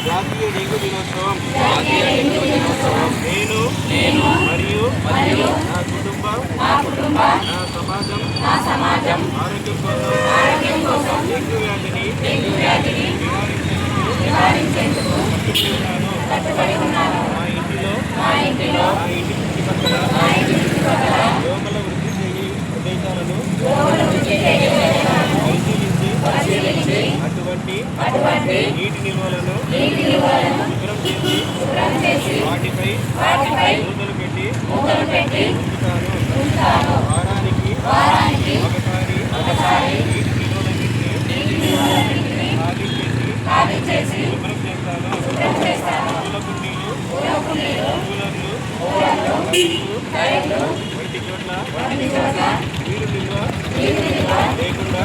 జాతీయ డెంగ్యూ దినోత్సవం నేను మరియు నా కుటుంబం నా సమాజం ఆరోగ్యం కోసం డెంగ్యూ వ్యాధిని నివారించేందుకు కట్టుబడి ఉన్నాను. మా ఇంటిలో నా ఇంటి చుట్టుపక్కల దోమల వృద్ధి చేయని ప్రదేశాలను పరిశీలించి అటువంటి నీటి నిల్వలను శుభ్రం చేసి వాటిపై మూతలు పెట్టి ఉంచుతాను. వారానికి ఒకసారి నీటి నిల్వలన్నింటినీ ఖాళీ చేసి శుభ్రం చేస్తాను. పూల కుండీలు, కూలర్లు, వంటి చోట్ల నీరు నిల్వ లేకుండా